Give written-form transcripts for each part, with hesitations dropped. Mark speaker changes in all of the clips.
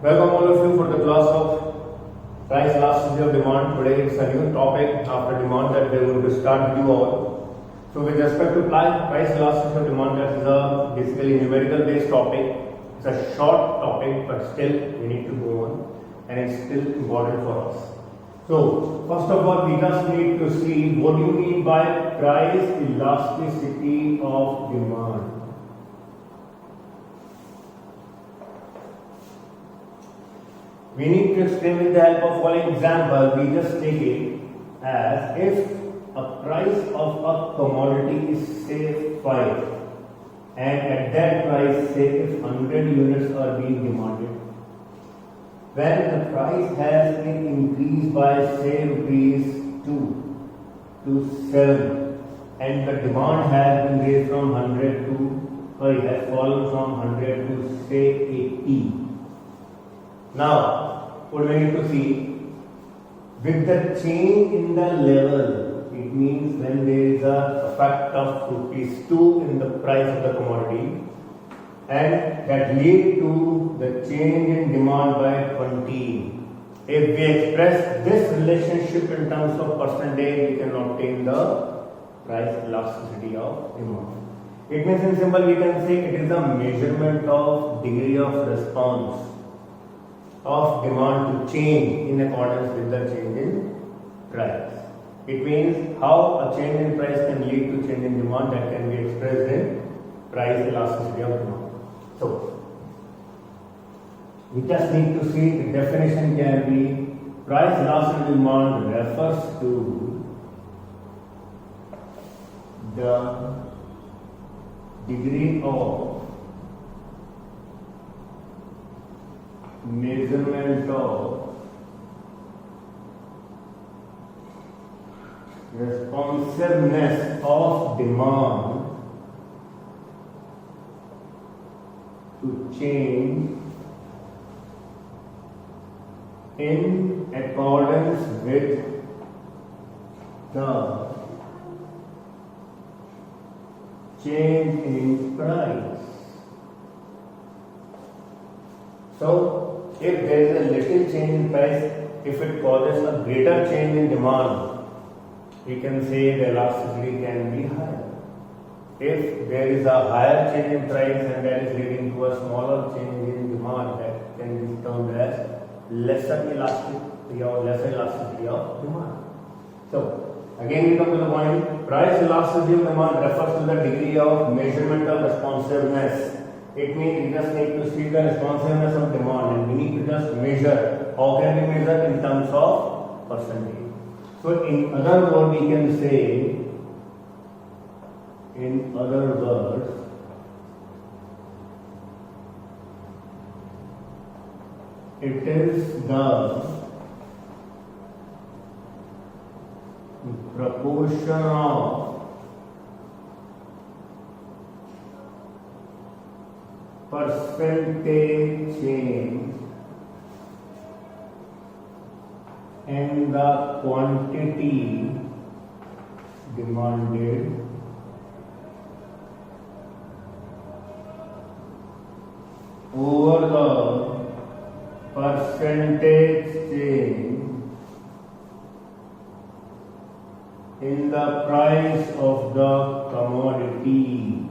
Speaker 1: Welcome all of you for the class of price elasticity of demand. Today it's a new topic after demand that we are going to start with you all. So with respect to price elasticity of demand, that is a basically numerical based topic. It's a short topic, but still we need to go on and it's still important for us. So first of all, we just need to see what do you mean by price elasticity of demand. We need to explain with the help of following example. We just take it as if a price of a commodity is say 5 and at that price say if 100 units are being demanded. When the price has been increased by say rupees 2 to 7 and the demand has been raised from 100 to has fallen from 100 to say 80. Now, what we need to see, with the change in the level, it means when there is a effect of rupees 2 in the price of the commodity and that lead to the change in demand by 20. If we express this relationship in terms of percentage, we can obtain the price elasticity of demand. It means in simple we can say it is a measurement of degree of response of demand to change in accordance with the change in price. It means how a change in price can lead to change in demand that can be expressed in price elasticity of demand. So, we just need to see the definition can be price elasticity of demand refers to the degree of measurement of responsiveness of demand to change in accordance with the change in price. So, if there is a little change in price, if it causes a greater change in demand, we can say the elasticity can be higher. If there is a higher change in price and that is leading to a smaller change in demand, that can be termed as lesser elasticity of demand. So, again we come to the point, price elasticity of demand refers to the degree of measurement of responsiveness. It means we just need to see the responsiveness of demand and we need to just measure. How can we measure? In terms of percentage. So in other words, we can say, in other words, it is the proportion of percentage change in the quantity demanded over the percentage change in the price of the commodity.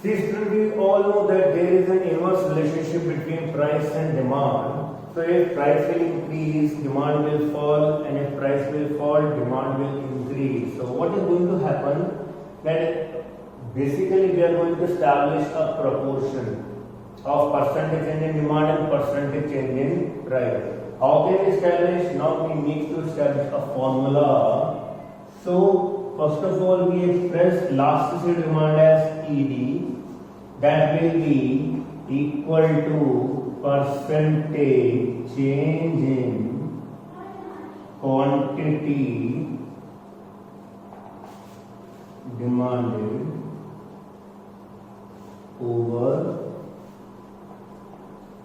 Speaker 1: See, students, we all know that there is an inverse relationship between price and demand. So if price will increase, demand will fall, and if price will fall, demand will increase. So what is going to happen? That basically we are going to establish a proportion of percentage change in demand and percentage change in price. How can we establish? Now we need to establish a formula. So first of all, we express elasticity of demand as ED. That will be equal to percentage change in quantity demanded over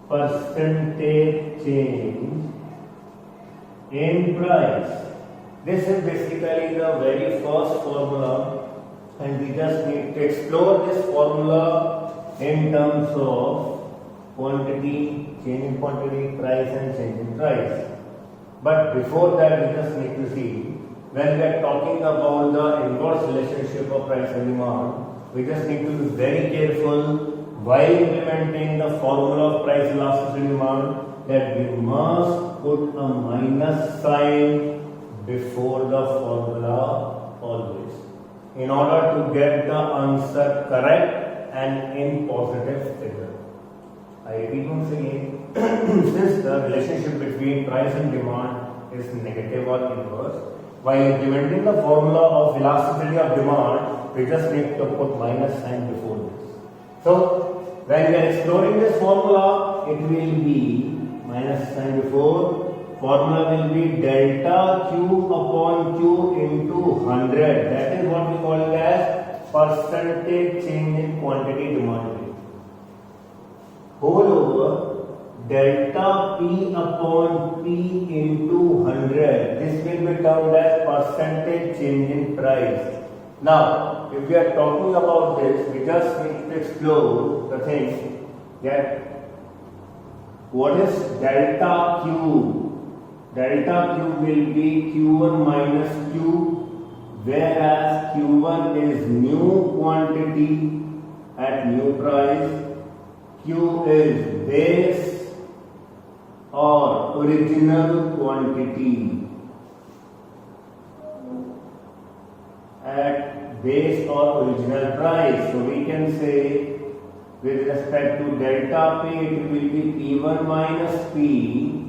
Speaker 1: percentage change in price. This is basically the very first formula and we just need to explore this formula in terms of quantity, change in quantity, price and change in price. But before that, we just need to see, when we are talking about the inverse relationship of price and demand, we just need to be very careful while implementing the formula of price elasticity demand, that we must put a minus sign before the formula always, in order to get the answer correct and in positive figure. I repeat once again, since the relationship between price and demand is negative or inverse, while implementing the formula of elasticity of demand, we just need to put minus sign before this. So, when we are exploring this formula, it will be minus sign before. Formula will be delta Q upon Q into 100. That is what we call as percentage change in quantity demanded. Whole over delta P upon P into 100. This will be termed as percentage change in price. Now, if we are talking about this, we just need to explore the thing that what is delta Q? Delta Q will be Q1 minus Q, whereas Q1 is new quantity at new price, Q is base or original quantity at base or original price. So we can say with respect to delta P, it will be P1 minus P,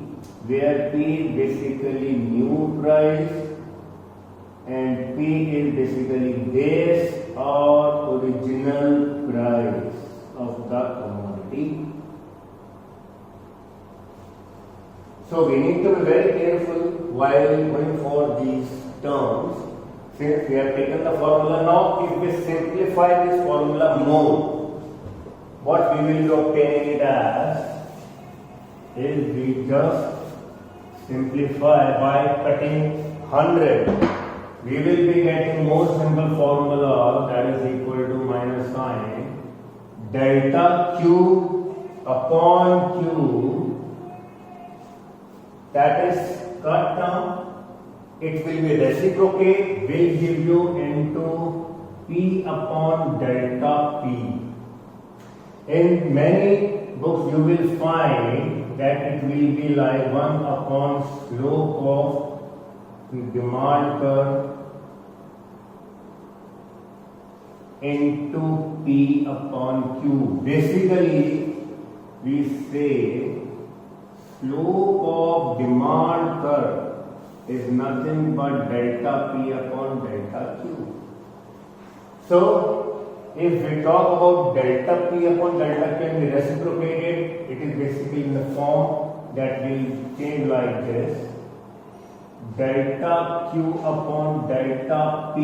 Speaker 1: where P is basically new price and P is basically base or original price of the commodity. So we need to be very careful while going for these terms. Since we have taken the formula now, if we simplify this formula more, what we will be obtaining it as is we just simplify by cutting 100. We will be getting more simple formula, that is equal to minus sign delta Q upon Q, that is cut down. It will be reciprocate, will give you into P upon delta P. In many books you will find that it will be like 1 upon slope of demand curve into P upon Q. Basically, we say slope of demand curve is nothing but delta P upon delta Q. So, if we talk about delta P upon delta Q and we reciprocate it, it is basically in the form that will change like this. Delta Q upon delta P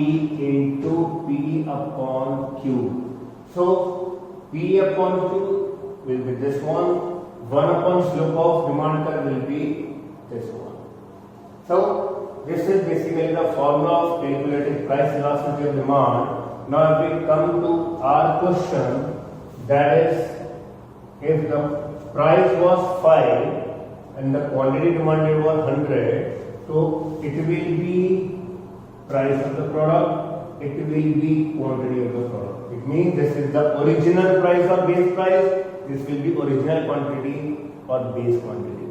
Speaker 1: into P upon Q. So, P upon Q will be this one. 1 upon slope of demand curve will be this one. So, this is basically the formula of calculating price elasticity of demand. Now, if we come to our question, that is, if the price was 5 and the quantity demanded was 100, so it will be price of the product, it will be quantity of the product. It means this is the original price or base price, this will be original quantity or base quantity.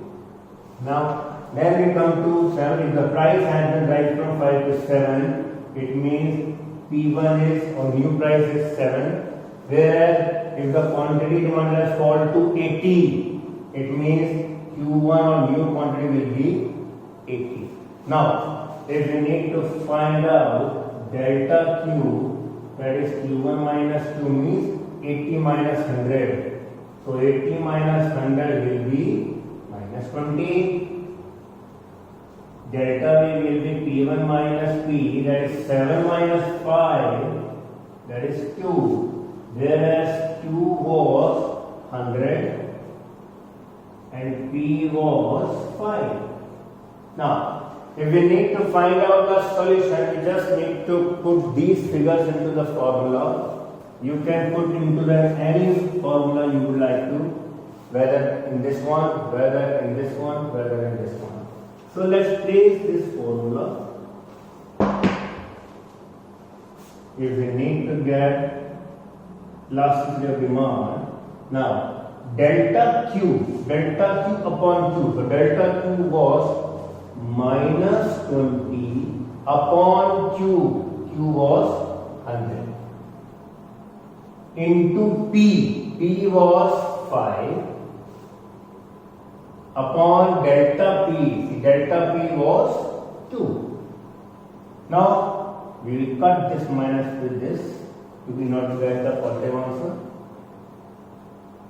Speaker 1: Now, then we come to 7. If the price has been raised from 5 to 7, it means P1 is, or new price is 7. Whereas if the quantity demand has fallen to 80, it means Q1 or new quantity will be 80. Now, if we need to find out delta Q, that is Q1 minus 2 means 80 minus 100. So 80 minus 100 will be minus 20. Delta V will be P1 minus P, that is 7 minus 5, that is Q. Whereas Q was 100 and P was 5. Now, If we need to find out the solution, we just need to put these figures into the formula. You can put into the any formula you would like to, whether in this one, whether in this one, whether in this one. So let's place this formula. If we need to get elasticity of demand, now delta Q upon Q. So delta Q was minus 20 upon Q. Q was 100 into P. P was 5 upon delta P. See, delta P was 2. Now we will cut this minus with this to be not get the positive answer.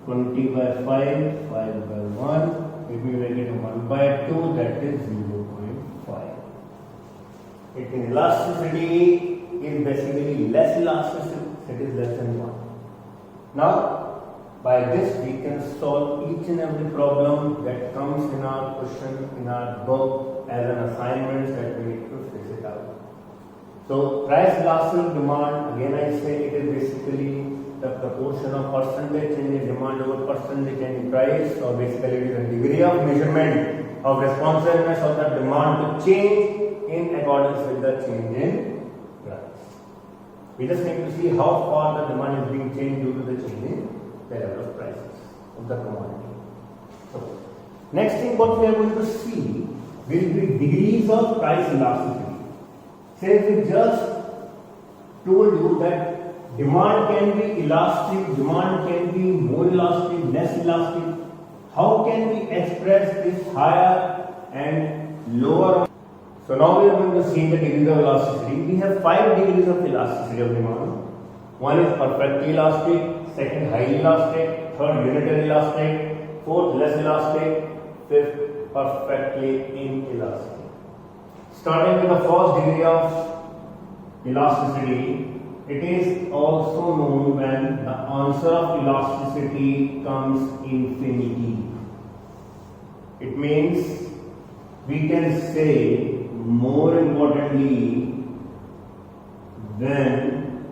Speaker 1: 20 by 5, 5 by 1. If we make it 1 by 2, that is 0.5. It means elasticity is basically less elasticity, it is less than 1. Now, by this we can solve each and every problem that comes in our question, in our book as an assignment that we need to figure it out. So, price elasticity of demand, again I say it is basically the proportion of percentage change in demand over percentage change in price, or basically it is a degree of measurement of responsiveness of the demand to change in accordance with the change in price. We just need to see how far the demand is being changed due to the change in the level of prices of the commodity. So, next thing what we are going to see will be degrees of price elasticity. Since we just told you that demand can be elastic, demand can be more elastic, less elastic, how can we express this higher and lower? So now we are going to see the degrees of elasticity. We have 5 degrees of elasticity of demand. One is perfectly elastic, second highly elastic, third unitary elastic, fourth less elastic, fifth perfectly inelastic. Starting with the first degree of elasticity, it is also known when the answer of elasticity comes infinity. It means we can say, more importantly, when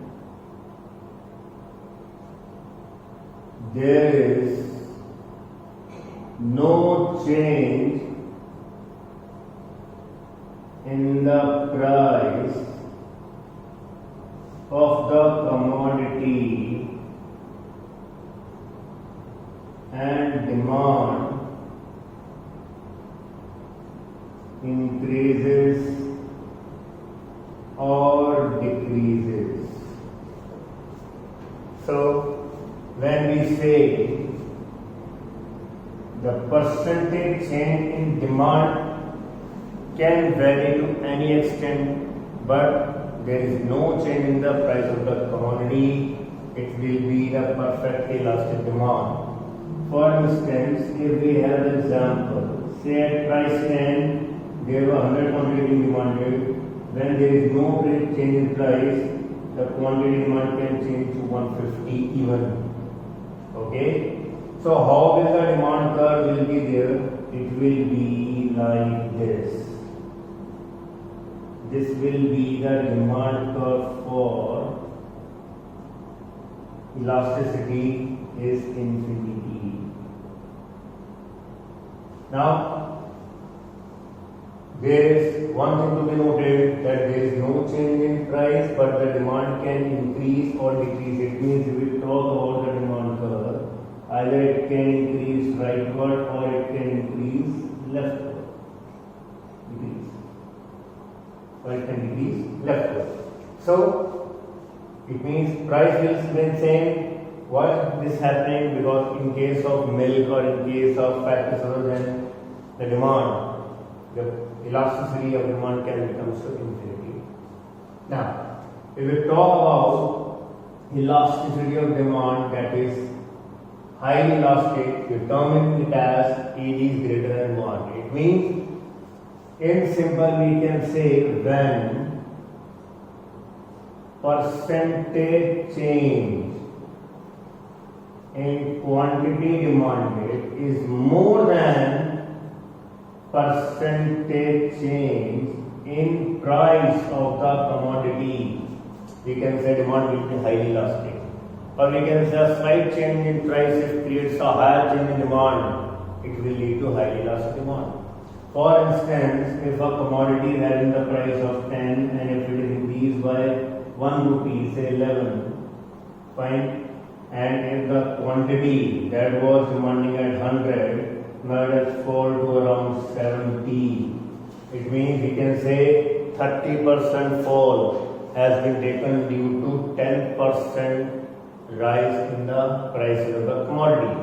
Speaker 1: there is no change in the price of the commodity and demand increases or decreases. So when we say the percentage change in demand can vary to any extent, but there is no change in the price of the commodity, it will be the perfectly elastic demand. For instance, if we have an example, say at price 10, there were 100 quantity demanded. When there is no change in price, the quantity demand can change to 150 even. Okay? So how will the demand curve will be there? It will be like this. This will be the demand curve for elasticity is infinity. Now, there is one thing to be noted, that there is no change in price, but the demand can increase or decrease. It means if we talk about the demand curve, either it can increase rightward or it can increase leftward. Decrease. Or it can decrease leftward. So, it means price will remain same. Why is this happening? Because in case of milk or in case of factors other than the demand, the elasticity of demand can become so infinity. Now, if we talk about elasticity of demand, that is highly elastic, we term it as AD is greater than 1. It means, in simple, we can say when percentage change in quantity demanded is more than percentage change in price of the commodity, we can say demand will be highly elastic. Or we can say a slight change in price if creates a higher change in demand, it will lead to highly elastic demand. For instance, if a commodity is having the price of 10 and if it is increased by 1 rupee, say 11, fine, and if the quantity that was demanding at 100, now it has fallen to around 70. It means we can say 30% fall has been taken due to 10% rise in the prices of the commodity.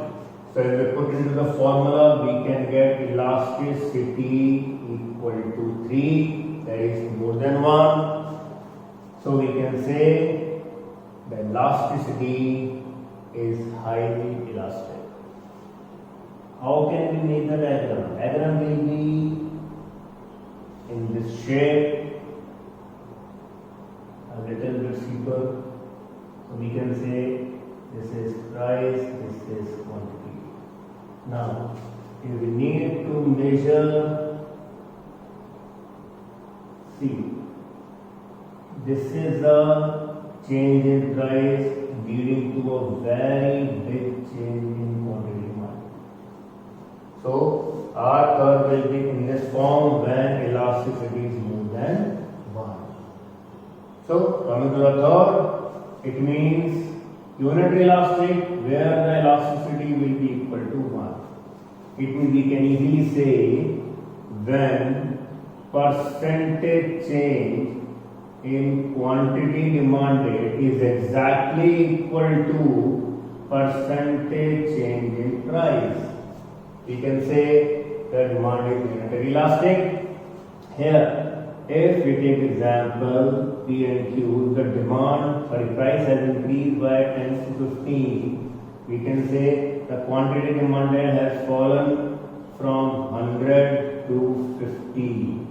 Speaker 1: So if we put into the formula, we can get elasticity equal to 3, that is more than 1. So we can say the elasticity is highly elastic. How can we make the diagram? Diagram will be in this shape, a little bit simple. So we can say this is price, this is quantity. Now, if we need to measure, see, this is a change in price leading to a very big change in quantity demand. So, our curve will be in this form when elasticity is more than 1. So, coming to the third, it means unitary elastic where the elasticity will be equal to 1. It means we can easily say when percentage change in quantity demanded is exactly equal to percentage change in price. We can say the demand is unitary elastic. Here, if we take example P and Q, the price has increased by 10 to 15. We can say the quantity demanded has fallen from 100 to 50.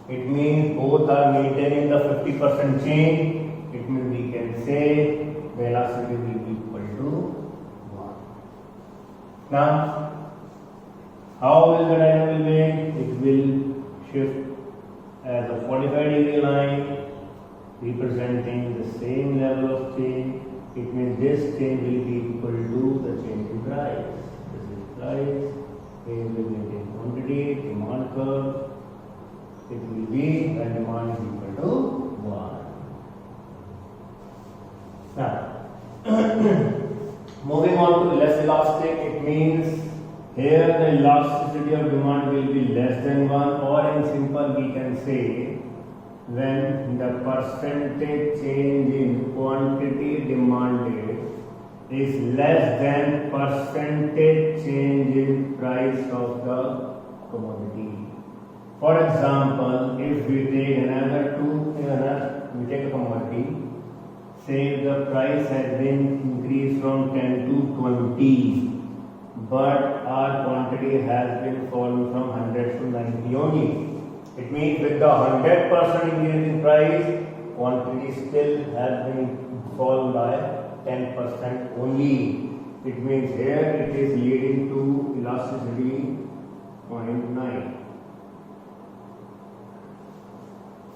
Speaker 1: It means both are maintaining the 50% change. It means we can say the elasticity will be equal to 1. Now, how will the diagram be made? It will shift as a 45-degree line representing the same level of change. It means this change will be equal to the change in price. This is price, change will maintain quantity, demand curve. It will be when demand is equal to 1. Now, moving on to less elastic, it means here the elasticity of demand will be less than 1, or in simple we can say when the percentage change in quantity demanded is less than percentage change in price of the commodity. For example, if we take we take a commodity, say the price has been increased from 10 to 20, but our quantity has been fallen from 100 to 90 only. It means with the 100% increase in price, quantity still has been fallen by 10% only. It means here it is leading to elasticity 0.9.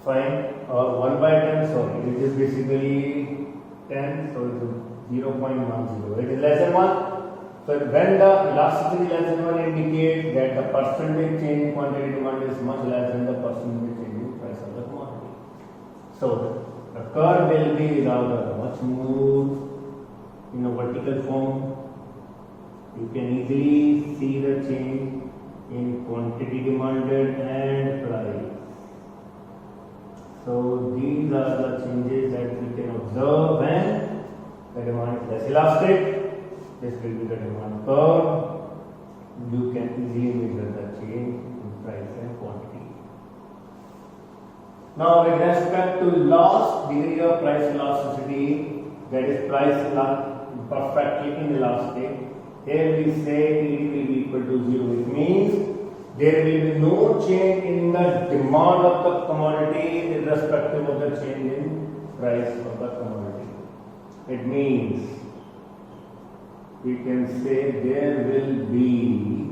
Speaker 1: Fine, or 1 by 10, sorry, it is basically 10, so it is 0.10. It is less than 1. So when the elasticity less than 1 indicates that the percentage change in quantity demand is much less than the percentage change in price of the commodity. So the curve will be rather much more in a vertical form. You can easily see the change in quantity demanded and price. So these are the changes that we can observe when the demand is less elastic. This will be the demand curve. You can easily measure the change in price and quantity. Now, with respect to last degree of price elasticity, that is price perfectly inelastic, here we say it will be equal to 0. It means there will be no change in the demand of the commodity irrespective of the change in price of the commodity. It means we can say there will be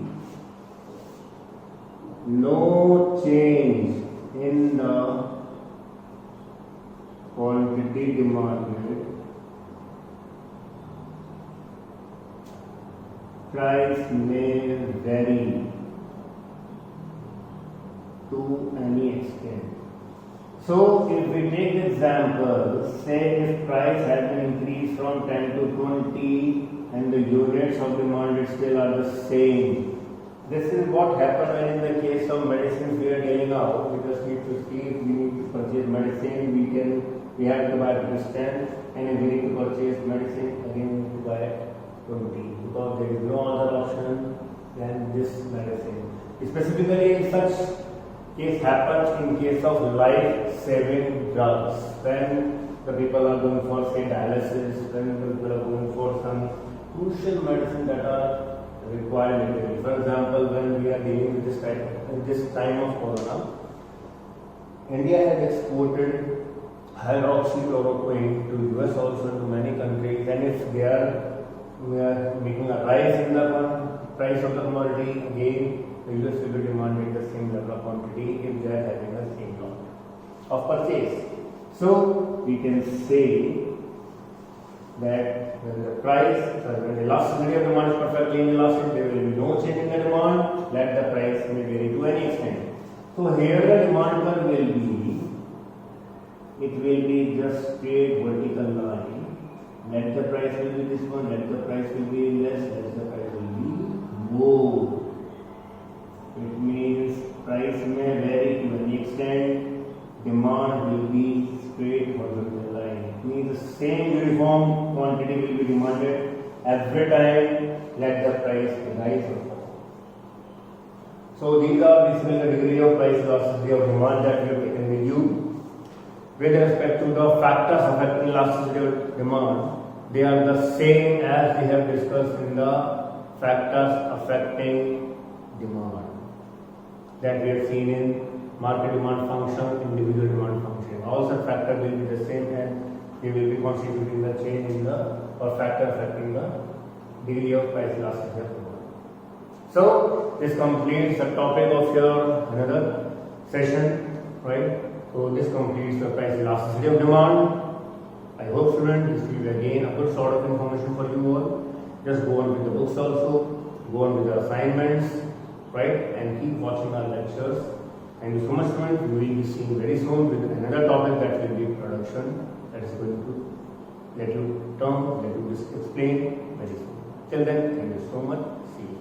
Speaker 1: no change in the quantity demanded, price may vary to any extent. So if we take the example, say if price has been increased from 10 to 20 and the units of demand still are the same. This is what happened when in the case of medicines we are dealing out. We just need to see if we need to purchase medicine, we have to buy this 10, and if we need to purchase medicine, again we need to buy 20, because there is no other option than this medicine. Specifically in such case happens in case of life-saving drugs, when the people are going for say dialysis, when the people are going for some crucial medicine that are required. For example, when we are dealing with this time of corona, India has exported hydroxychloroquine to US also, to many countries, and if we are making a rise in the price of the commodity, again the US will be demanding the same level of quantity if they are having the same lot of purchase. So we can say that when the elasticity of demand is perfectly inelastic, there will be no change in the demand, let the price may vary to any extent. So here the demand curve will be just straight vertical line. Let the price will be this one, let the price will be less, let the price will be more. It means price may vary to any extent, demand will be straight horizontal line. It means the same uniform quantity will be demanded every time, let the price rise or fall. So these are basically the degree of price elasticity of demand that we have taken with you. With respect to the factors affecting elasticity of demand, they are the same as we have discussed in the factors affecting demand that we have seen in market demand function, individual demand function. All such factors will be the same, and they will be constituting the change in the or factor affecting the degree of price elasticity of demand. So this completes the topic of your another session, right? So this completes the price elasticity of demand. I hope students this will be again a good sort of information for you all. Just go on with the books also, go on with the assignments, right? And keep watching our lectures. Thank you so much, students. We will be seeing very soon with another topic that will be production, that is going to let you explain very soon. Till then, thank you so much. See you.